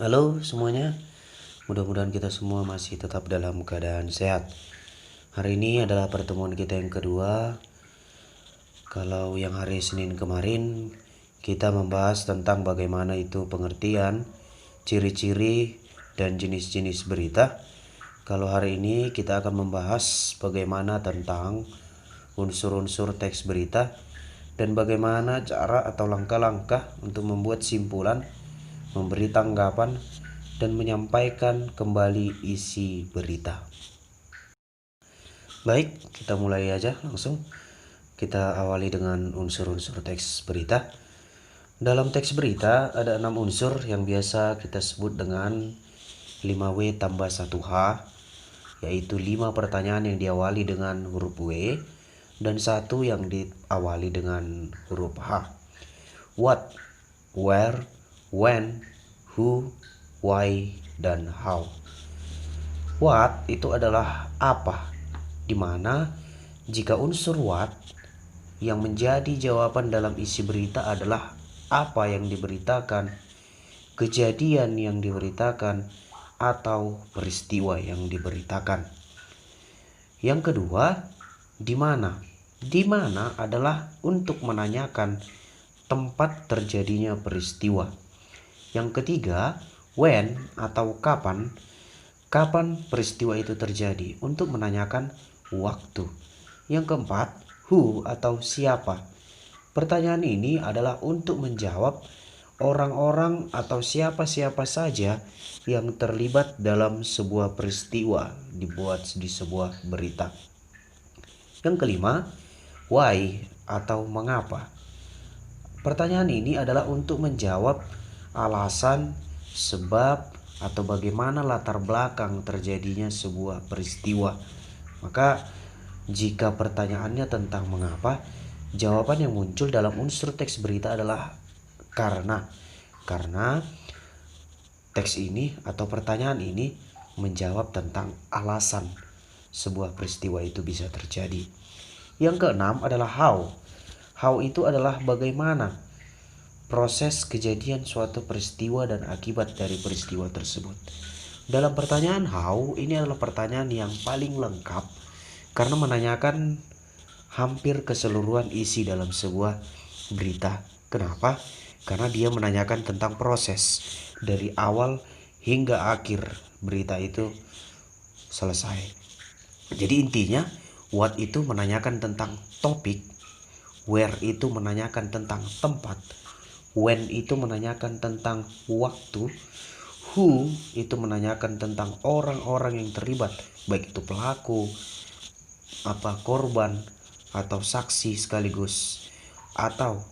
Halo semuanya, mudah-mudahan kita semua masih tetap dalam keadaan sehat. Hari ini adalah pertemuan kita yang kedua. Kalau yang hari Senin kemarin kita membahas tentang bagaimana itu pengertian, ciri-ciri, dan jenis-jenis berita. Kalau hari ini kita akan membahas bagaimana tentang unsur-unsur teks berita dan bagaimana cara atau langkah-langkah untuk membuat simpulan, memberi tanggapan, dan menyampaikan kembali isi berita. Baik, kita mulai aja langsung. Kita awali dengan unsur-unsur teks berita. Dalam teks berita ada 6 unsur yang biasa kita sebut dengan 5W tambah 1H, yaitu 5 pertanyaan yang diawali dengan huruf W dan 1 yang diawali dengan huruf H. What, where, when, who, why, dan how. What itu adalah apa, di mana jika unsur what yang menjadi jawaban dalam isi berita adalah apa yang diberitakan, kejadian yang diberitakan, atau peristiwa yang diberitakan. Yang kedua, di mana. Di mana adalah untuk menanyakan tempat terjadinya peristiwa. Yang ketiga, when atau kapan. Kapan peristiwa itu terjadi, untuk menanyakan waktu. Yang keempat, who atau siapa. Pertanyaan ini adalah untuk menjawab orang-orang atau siapa-siapa saja yang terlibat dalam sebuah peristiwa dibuat di sebuah berita. Yang kelima, why atau mengapa. Pertanyaan ini adalah untuk menjawab alasan, sebab, atau bagaimana latar belakang terjadinya sebuah peristiwa. Maka jika pertanyaannya tentang mengapa, jawaban yang muncul dalam unsur teks berita adalah karena. Karena teks ini atau pertanyaan ini menjawab tentang alasan sebuah peristiwa itu bisa terjadi. Yang keenam adalah how. How itu adalah bagaimana proses kejadian suatu peristiwa dan akibat dari peristiwa tersebut. Dalam pertanyaan how, ini adalah pertanyaan yang paling lengkap karena menanyakan hampir keseluruhan isi dalam sebuah berita. Kenapa? Karena dia menanyakan tentang proses dari awal hingga akhir berita itu selesai. Jadi intinya, what itu menanyakan tentang topik, where itu menanyakan tentang tempat, when itu menanyakan tentang waktu, who itu menanyakan tentang orang-orang yang terlibat, baik itu pelaku, korban, atau saksi sekaligus, atau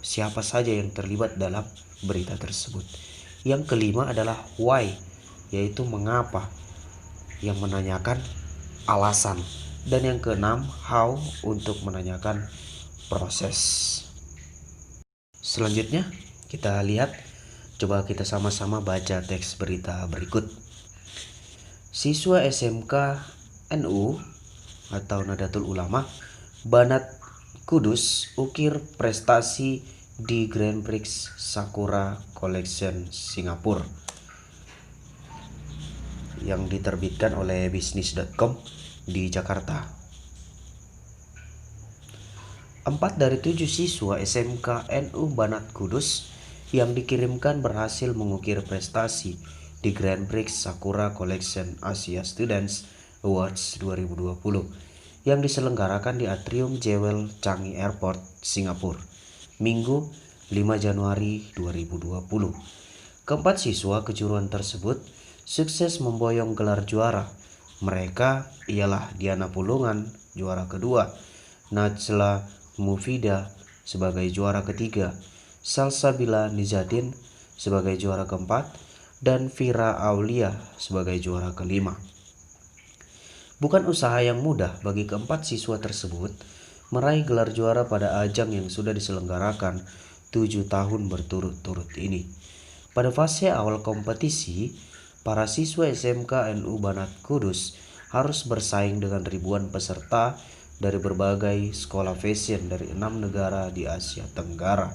siapa saja yang terlibat dalam berita tersebut. Yang kelima adalah why, yaitu mengapa, yang menanyakan alasan. Dan yang keenam, how, untuk menanyakan proses. Selanjutnya kita lihat, coba kita sama-sama baca teks berita berikut. Siswa SMK NU atau Nahdlatul Ulama Banat Kudus ukir prestasi di Grand Prix Sakura Collection Singapura yang diterbitkan oleh bisnis.com di Jakarta. 4 dari 7 siswa SMK NU Banat Kudus yang dikirimkan berhasil mengukir prestasi di Grand Prix Sakura Collection Asia Students Awards 2020 yang diselenggarakan di Atrium Jewel Changi Airport, Singapura, Minggu 5 Januari 2020. Keempat siswa kejuruan tersebut sukses memboyong gelar juara. Mereka ialah Diana Pulungan, juara kedua, Najla Mufida sebagai juara ketiga, Salsabila Nizatin sebagai juara keempat, dan Vira Aulia sebagai juara kelima. Bukan usaha yang mudah bagi keempat siswa tersebut meraih gelar juara pada ajang yang sudah diselenggarakan 7 tahun berturut-turut ini. Pada fase awal kompetisi, para siswa SMK NU Banat Kudus harus bersaing dengan ribuan peserta dari berbagai sekolah fashion dari 6 negara di Asia Tenggara.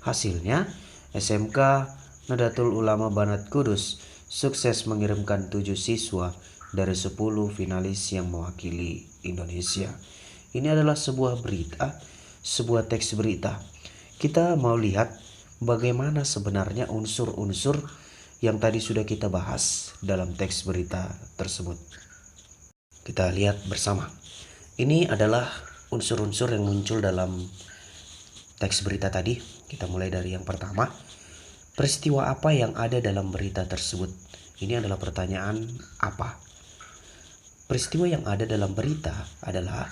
Hasilnya, SMK Nahdlatul Ulama Banat Kudus sukses mengirimkan 7 siswa dari 10 finalis yang mewakili Indonesia. Ini adalah sebuah berita, sebuah teks berita. Kita mau lihat bagaimana sebenarnya unsur-unsur yang tadi sudah kita bahas dalam teks berita tersebut. Kita lihat bersama. Ini adalah unsur-unsur yang muncul dalam teks berita tadi. Kita mulai dari yang pertama. Peristiwa apa yang ada dalam berita tersebut? Ini adalah pertanyaan apa? Peristiwa yang ada dalam berita adalah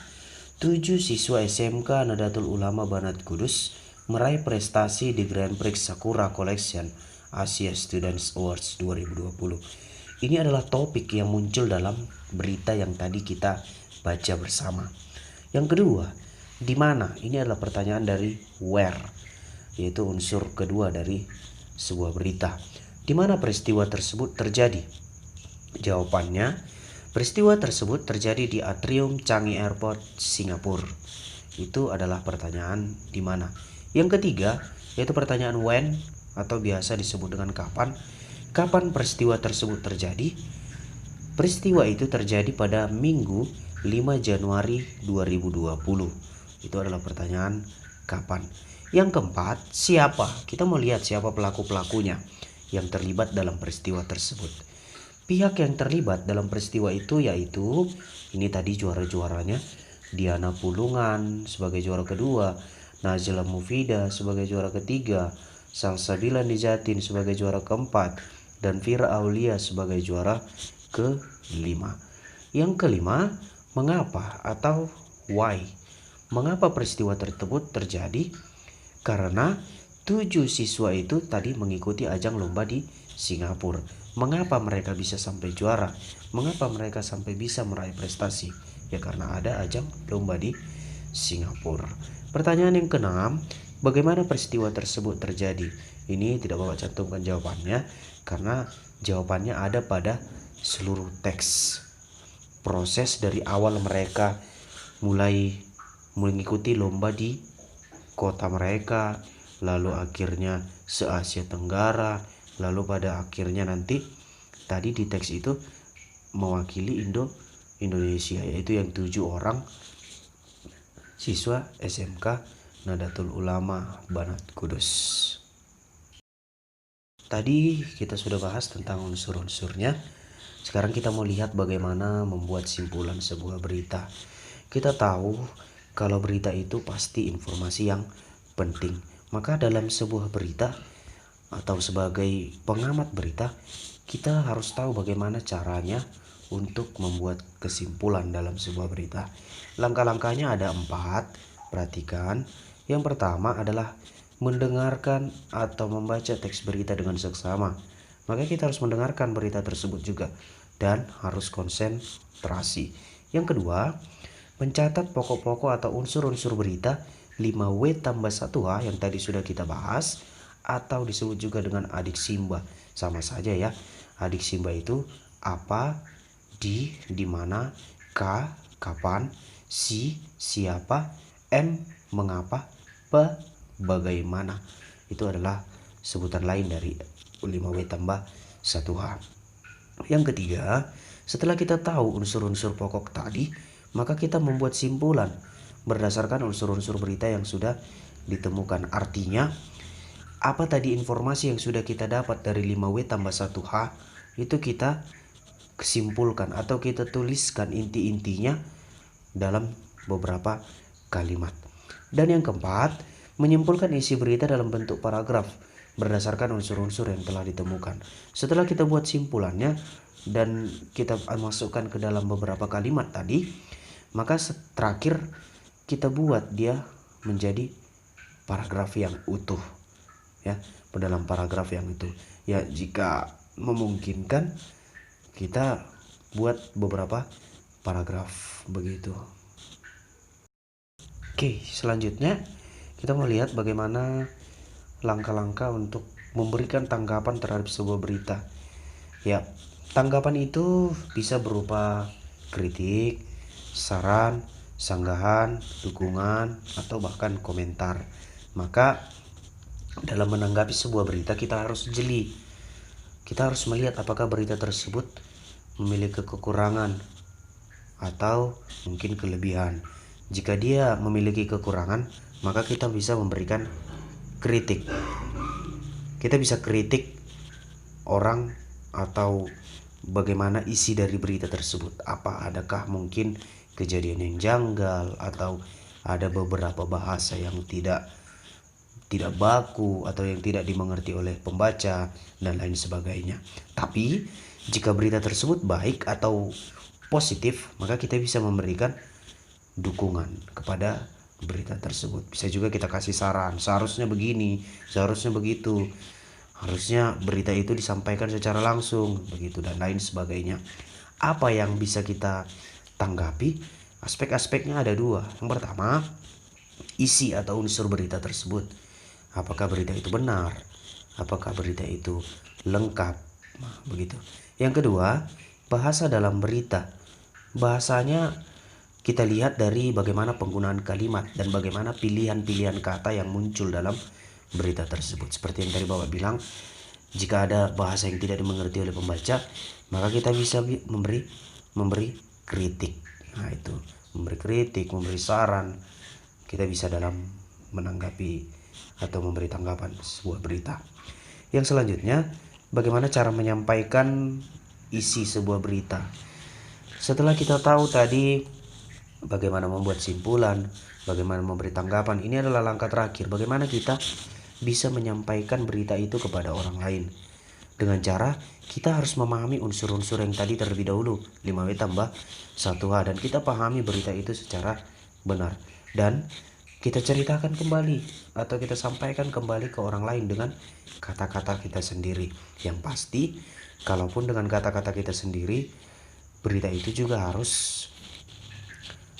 7 siswa SMK Nahdlatul Ulama Banat Kudus meraih prestasi di Grand Prix Sakura Collection Asia Students Awards 2020. Ini adalah topik yang muncul dalam berita yang tadi kita baca bersama. Yang kedua, di mana? Ini adalah pertanyaan dari where, yaitu unsur kedua dari sebuah berita. Di mana peristiwa tersebut terjadi? Jawabannya, peristiwa tersebut terjadi di Atrium Changi Airport, Singapura. Itu adalah pertanyaan di mana. Yang ketiga, yaitu pertanyaan when atau biasa disebut dengan kapan. Kapan peristiwa tersebut terjadi? Peristiwa itu terjadi pada Minggu 5 Januari 2020. Itu adalah pertanyaan kapan. Yang keempat, siapa? Kita mau lihat siapa pelaku-pelakunya yang terlibat dalam peristiwa tersebut. Pihak yang terlibat dalam peristiwa itu yaitu, ini tadi juara-juaranya, Diana Pulungan sebagai juara kedua, Najla Mufida sebagai juara ketiga, Salsabila Nijatin sebagai juara keempat, dan Fira Aulia sebagai juara kelima. Yang kelima, mengapa atau why? Mengapa peristiwa tersebut terjadi? Karena 7 siswa itu tadi mengikuti ajang lomba di Singapura. Mengapa mereka bisa sampai juara? Mengapa mereka sampai bisa meraih prestasi? Ya karena ada ajang lomba di Singapura. Pertanyaan yang keenam, bagaimana peristiwa tersebut terjadi? Ini tidak Bapak cantumkan jawabannya karena jawabannya ada pada seluruh teks. Proses dari awal mereka mulai mengikuti lomba di kota mereka, lalu akhirnya se-Asia Tenggara, lalu pada akhirnya nanti tadi di teks itu mewakili Indonesia, yaitu yang 7 orang siswa SMK Nahdlatul Ulama Banat Kudus. Tadi kita sudah bahas tentang unsur-unsurnya. Sekarang kita mau lihat bagaimana membuat simpulan sebuah berita. Kita tahu kalau berita itu pasti informasi yang penting. Maka dalam sebuah berita atau sebagai pengamat berita, kita harus tahu bagaimana caranya untuk membuat kesimpulan dalam sebuah berita. Langkah-langkahnya ada 4, perhatikan. Yang pertama adalah mendengarkan atau membaca teks berita dengan seksama. Maka kita harus mendengarkan berita tersebut juga dan harus konsentrasi. Yang kedua, mencatat pokok-pokok atau unsur-unsur berita 5W tambah 1H yang tadi sudah kita bahas, atau disebut juga dengan adik simba. Sama saja ya. Adik simba itu apa, di mana, K, kapan, si, siapa, M, mengapa, P, bagaimana. Itu adalah sebutan lain dari 5W tambah 1H. Yang ketiga, setelah kita tahu unsur-unsur pokok tadi, maka kita membuat simpulan berdasarkan unsur-unsur berita yang sudah ditemukan. Artinya, apa tadi informasi yang sudah kita dapat dari 5W tambah 1H, itu kita kesimpulkan atau kita tuliskan inti-intinya dalam beberapa kalimat. Dan yang keempat, menyimpulkan isi berita dalam bentuk paragraf berdasarkan unsur-unsur yang telah ditemukan. Setelah kita buat simpulannya dan kita masukkan ke dalam beberapa kalimat tadi, maka terakhir kita buat dia menjadi paragraf yang utuh, ya, dalam paragraf yang utuh. Ya, jika memungkinkan kita buat beberapa paragraf begitu. Oke, selanjutnya kita mau lihat bagaimana langkah-langkah untuk memberikan tanggapan terhadap sebuah berita. Ya, tanggapan itu bisa berupa kritik, saran, sanggahan, dukungan, atau bahkan komentar. Maka dalam menanggapi sebuah berita kita harus jeli. Kita harus melihat apakah berita tersebut memiliki kekurangan atau mungkin kelebihan. Jika dia memiliki kekurangan, maka kita bisa memberikan kritik. Kita bisa kritik orang atau bagaimana isi dari berita tersebut. Adakah mungkin kejadian yang janggal atau ada beberapa bahasa yang tidak baku atau yang tidak dimengerti oleh pembaca dan lain sebagainya. Tapi jika berita tersebut baik atau positif, maka kita bisa memberikan dukungan kepada berita tersebut. Bisa juga kita kasih saran, seharusnya begini, seharusnya begitu, harusnya berita itu disampaikan secara langsung, begitu dan lain sebagainya. Apa yang bisa kita tanggapi? Aspek-aspeknya ada dua. Yang pertama, isi atau unsur berita tersebut. Apakah berita itu benar? Apakah berita itu lengkap? Nah, begitu. Yang kedua, bahasa dalam berita. Bahasanya kita lihat dari bagaimana penggunaan kalimat dan bagaimana pilihan-pilihan kata yang muncul dalam berita tersebut. Seperti yang tadi Bapak bilang, jika ada bahasa yang tidak dimengerti oleh pembaca, maka kita bisa memberi kritik. Nah, itu memberi kritik, memberi saran. Kita bisa dalam menanggapi atau memberi tanggapan sebuah berita. Yang selanjutnya, bagaimana cara menyampaikan isi sebuah berita. Setelah kita tahu tadi bagaimana membuat simpulan, bagaimana memberi tanggapan, ini adalah langkah terakhir. Bagaimana kita bisa menyampaikan berita itu kepada orang lain. Dengan cara kita harus memahami unsur-unsur yang tadi terlebih dahulu, 5W tambah 1H, dan kita pahami berita itu secara benar. Dan kita ceritakan kembali atau kita sampaikan kembali ke orang lain dengan kata-kata kita sendiri. Yang pasti, kalaupun dengan kata-kata kita sendiri, berita itu juga harus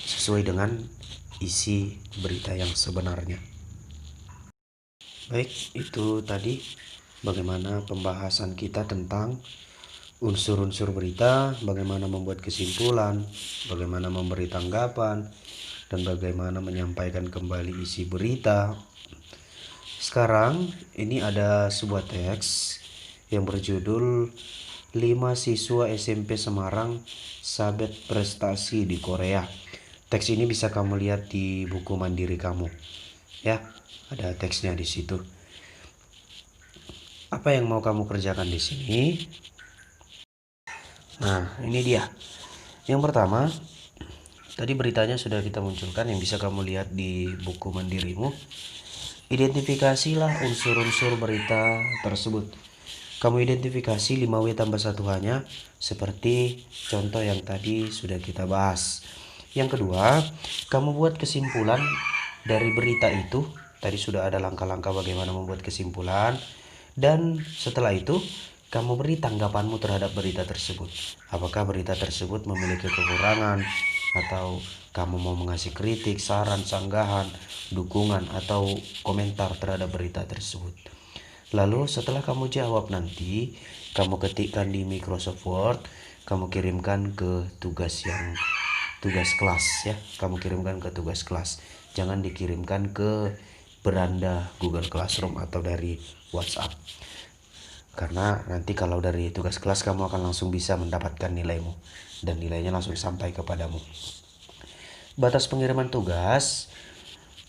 sesuai dengan isi berita yang sebenarnya. Baik, itu tadi bagaimana pembahasan kita tentang unsur-unsur berita, bagaimana membuat kesimpulan, bagaimana memberi tanggapan, dan bagaimana menyampaikan kembali isi berita. Sekarang ini ada sebuah teks yang berjudul 5 siswa SMP Semarang sabet prestasi di Korea. Teks ini bisa kamu lihat di buku mandiri kamu. Ya, ada teksnya di situ. Apa yang mau kamu kerjakan di sini? Nah, ini dia. Yang pertama, tadi beritanya sudah kita munculkan yang bisa kamu lihat di buku mandirimu. Identifikasilah unsur-unsur berita tersebut. Kamu identifikasi 5W tambah 1H-nya seperti contoh yang tadi sudah kita bahas. Yang kedua, kamu buat kesimpulan dari berita itu. Tadi sudah ada langkah-langkah bagaimana membuat kesimpulan. Dan setelah itu, kamu beri tanggapanmu terhadap berita tersebut. Apakah berita tersebut memiliki kekurangan, atau kamu mau mengasih kritik, saran, sanggahan, dukungan, atau komentar terhadap berita tersebut. Lalu setelah kamu jawab nanti, kamu ketikkan di Microsoft Word, kamu kirimkan ke tugas kelas ya. Kamu kirimkan ke tugas kelas. Jangan dikirimkan ke beranda Google Classroom atau dari WhatsApp. Karena nanti kalau dari tugas kelas kamu akan langsung bisa mendapatkan nilaimu dan nilainya langsung sampai kepadamu. Batas pengiriman tugas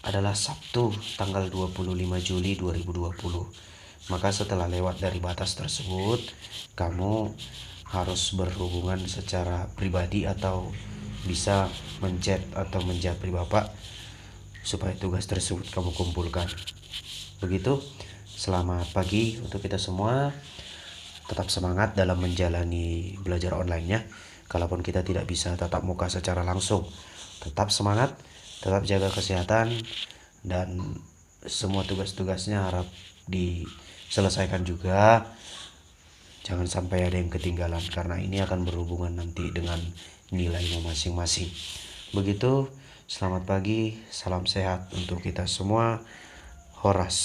adalah Sabtu tanggal 25 Juli 2020. Maka setelah lewat dari batas tersebut, kamu harus berhubungan secara pribadi atau bisa menchat atau menjapri Bapak supaya tugas tersebut kamu kumpulkan. Begitu. Selamat pagi untuk kita semua. Tetap semangat dalam menjalani belajar online-nya. Kalaupun kita tidak bisa tatap muka secara langsung, tetap semangat, tetap jaga kesehatan, dan semua tugas-tugasnya harap diselesaikan juga. Jangan sampai ada yang ketinggalan, karena ini akan berhubungan nanti dengan nilaimu masing-masing. Begitu, selamat pagi, salam sehat untuk kita semua. Horas.